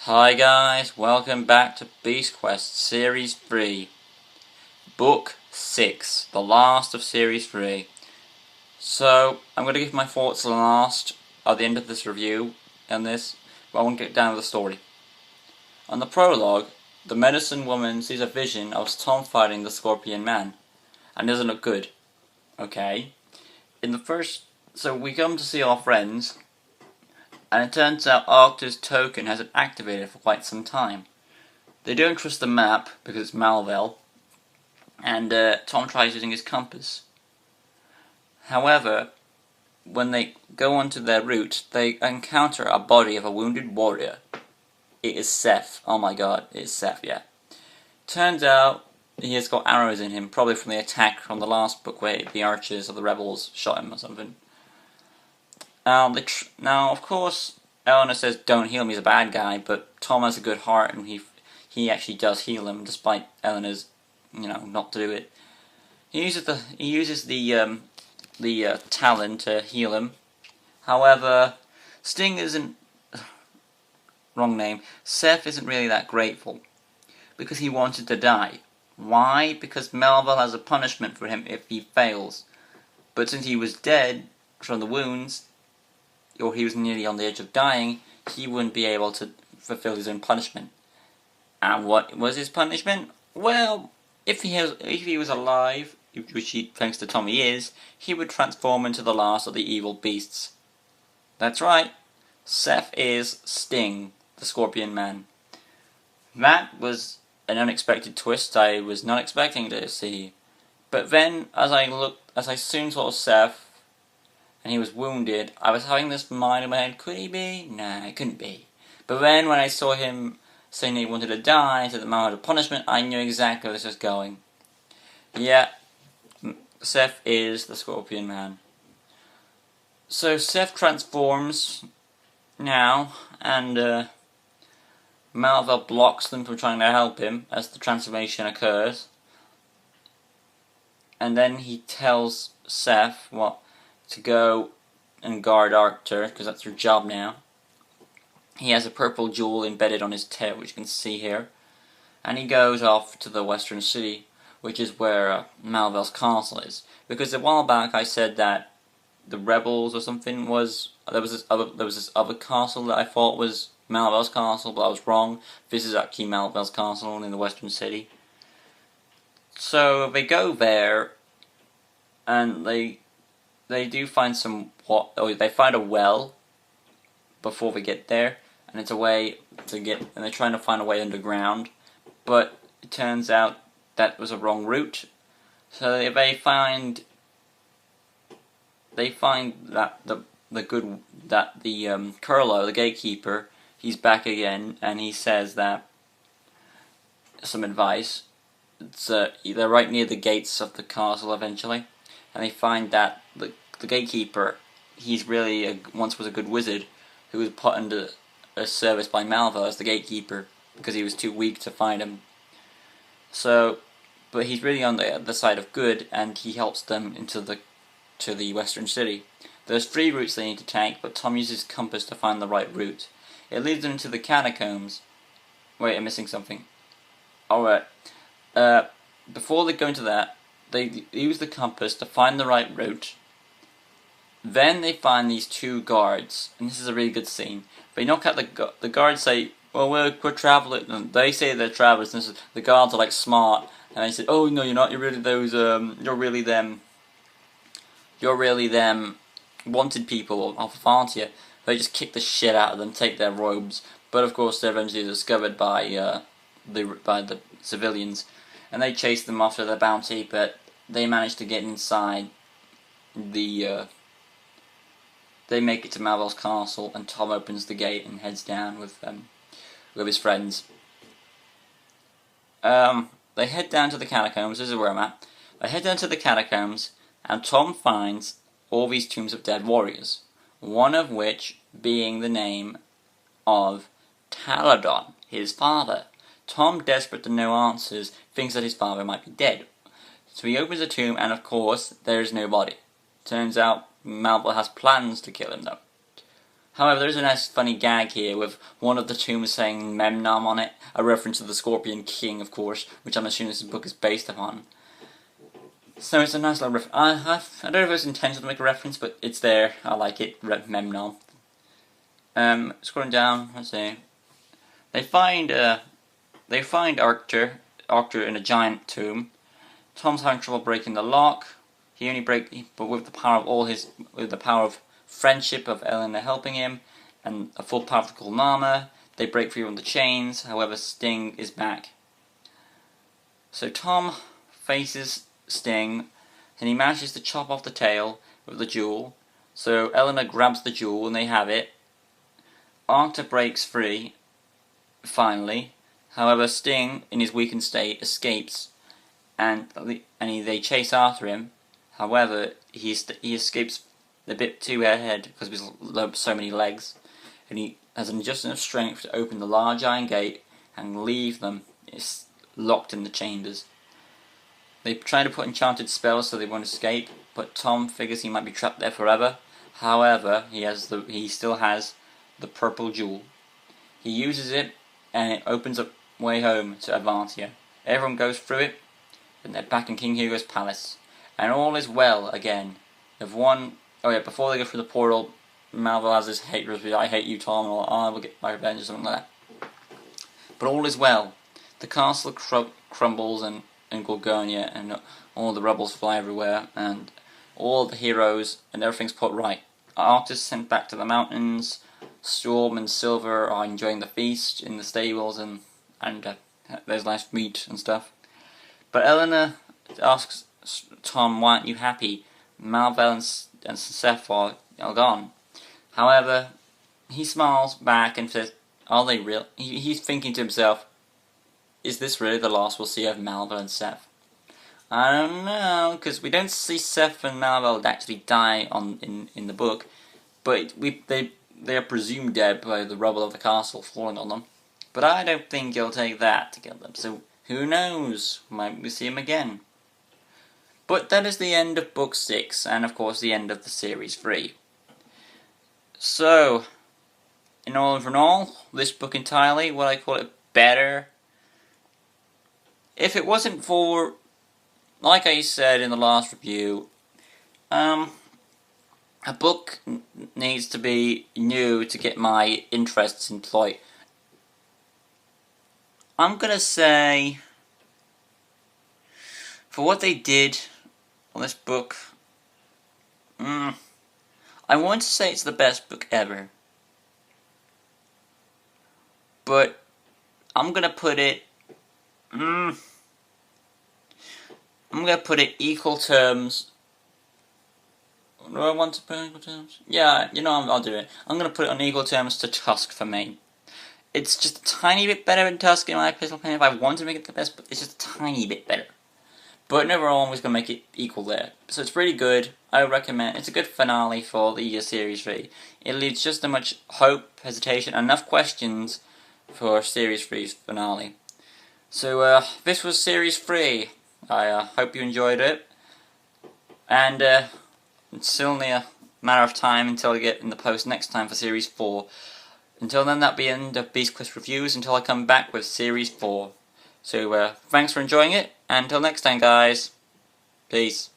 Hi guys, welcome back to Beast Quest Series 3, Book 6, the last of Series 3. So, I'm going to give my thoughts at the end of this review, but I won't get down to the story. On the prologue, the medicine woman sees a vision of Tom fighting the Scorpion Man, and doesn't look good. Okay? So we come to see our friends, and it turns out Arctur's token hasn't activated for quite some time. They don't trust the map because it's Malvel, and Tom tries using his compass. However, when they go onto their route, they encounter a body of a wounded warrior. It is Seth. Oh my god, it is Seth, yeah. Turns out he has got arrows in him, probably from the attack from the last book where the archers or the rebels shot him or something. Now, of course, Eleanor says don't heal him, he's a bad guy, but Tom has a good heart and he actually does heal him despite Eleanor's, not to do it. He uses the talon to heal him. However, Sting isn't wrong name. Seth isn't really that grateful because he wanted to die. Why? Because Malvel has a punishment for him if he fails. But since he was dead from the wounds, or he was nearly on the edge of dying, he wouldn't be able to fulfill his own punishment. And what was his punishment? Well, if he was alive, which thanks to Tommy is, he would transform into the last of the evil beasts. That's right, Seth is Sting, the Scorpion Man. That was an unexpected twist I was not expecting to see. But then, as I soon saw Seth, and he was wounded, I was having this mind in my head, could he be? Nah, it couldn't be. But then when I saw him saying that he wanted to die, to the amount of punishment, I knew exactly where this was going. Yeah, Seth is the Scorpion Man. So Seth transforms now, and Malvel blocks them from trying to help him as the transformation occurs. And then he tells Seth to go and guard Arctur, because that's her job now. He has a purple jewel embedded on his tail, which you can see here. And he goes off to the Western City, which is where Malvel's castle is. Because a while back I said that the rebels or something there was this other castle that I thought was Malvel's castle, but I was wrong. This is actually Malvel's castle in the Western City. So they go there, and they do find they find a well before they get there, and it's a way and they're trying to find a way underground, but it turns out that was a wrong route. So they find that Curlo, the gatekeeper, he's back again, and he says that some advice. They're right near the gates of the castle eventually, and they find that the gatekeeper, he's really once was a good wizard who was put under a service by Malvel as the gatekeeper because he was too weak to find him. So, but he's really on the side of good, and he helps them to the Western City. There's 3 routes they need to take, but Tom uses his compass to find the right route. It leads them into the catacombs. Wait, I'm missing something. Alright. Before they go into that, they use the compass to find the right route. Then they find these 2 guards, and this is a really good scene. They knock out the guards say, well, we're travelers, and they say they're travelers, and the guards are like smart, and they say, oh no, you're not, you're really them wanted people of Avantia. They just kick the shit out of them, take their robes, but of course they're eventually discovered by the civilians, and they chase them after their bounty, but they manage to get inside they make it to Malvel's castle, and Tom opens the gate and heads down with his friends. They head down to the catacombs. This is where I'm at. They head down to the catacombs, and Tom finds all these tombs of dead warriors, one of which being the name of Taladon, his father. Tom, desperate to know answers, thinks that his father might be dead. So he opens the tomb, and of course, there is no body. Turns out Malvel has plans to kill him, though. However, there's a nice funny gag here with one of the tombs saying Memnon on it, a reference to the Scorpion King, of course, which I'm assuming this book is based upon. So it's a nice little reference. I don't know if it was intentional to make a reference, but it's there. I like it. Memnon. Scrolling down, let's see. They find Arctur in a giant tomb. Tom's having trouble breaking the lock. But with the power of friendship of Eleanor helping him, and a full powerful armor, they break free from the chains. However, Sting is back. So Tom faces Sting, and he manages to chop off the tail with the jewel. So Eleanor grabs the jewel, and they have it. Arctur breaks free, finally. However, Sting, in his weakened state, escapes, and they chase after him. However, he escapes a bit too ahead because he's so many legs, and he has just enough strength to open the large iron gate and leave them locked in the chambers. They try to put enchanted spells so they won't escape, but Tom figures he might be trapped there forever. However, he still has the purple jewel. He uses it, and it opens up way home to Avantia. Everyone goes through it, and they're back in King Hugo's palace, and all is well again. Before they go through the portal, Malvel has this hate review. I hate you, Tom, or I will get my revenge, or something like that. But all is well. The castle crumbles in Gorgonia, and all the rebels fly everywhere, and all the heroes and everything's put right. Arctur's sent back to the mountains. Storm and Silver are enjoying the feast in the stables, and there's nice meat and stuff. But Eleanor asks Tom, "Why aren't you happy? Malvel and Sephiroth are gone." However, he smiles back and says, "Are they real?" He's thinking to himself, "Is this really the last we'll see of Malvel and Seph?" I don't know, because we don't see Seph and Malvel actually die in the book, but they are presumed dead by the rubble of the castle falling on them. But I don't think it'll take that to kill them, so who knows? Might we see him again? But that is the end of Book 6, and of course the end of the Series 3. So, in all, this book entirely, would I call it better? If it wasn't for, like I said in the last review, a book needs to be new to get my interests employed. I'm gonna say, for what they did on this book, I want to say it's the best book ever. But I'm gonna put it, I'm gonna put it equal terms. Do I want to put it equal terms? Yeah, I'll do it. I'm gonna put it on equal terms to Tusk for me. It's just a tiny bit better than Tusk in my personal opinion. If I want to make it the best, but it's just a tiny bit better. But overall, I'm always gonna make it equal there. So it's really good. I recommend. It's a good finale for the Series 3. It leaves just as much hope, hesitation, and enough questions for Series 3's finale. So this was Series 3. I hope you enjoyed it. And it's only a matter of time until I get in the post next time for Series 4. Until then, that'll be the end of Beast Quest Reviews until I come back with Series 4. So thanks for enjoying it, and until next time guys, peace.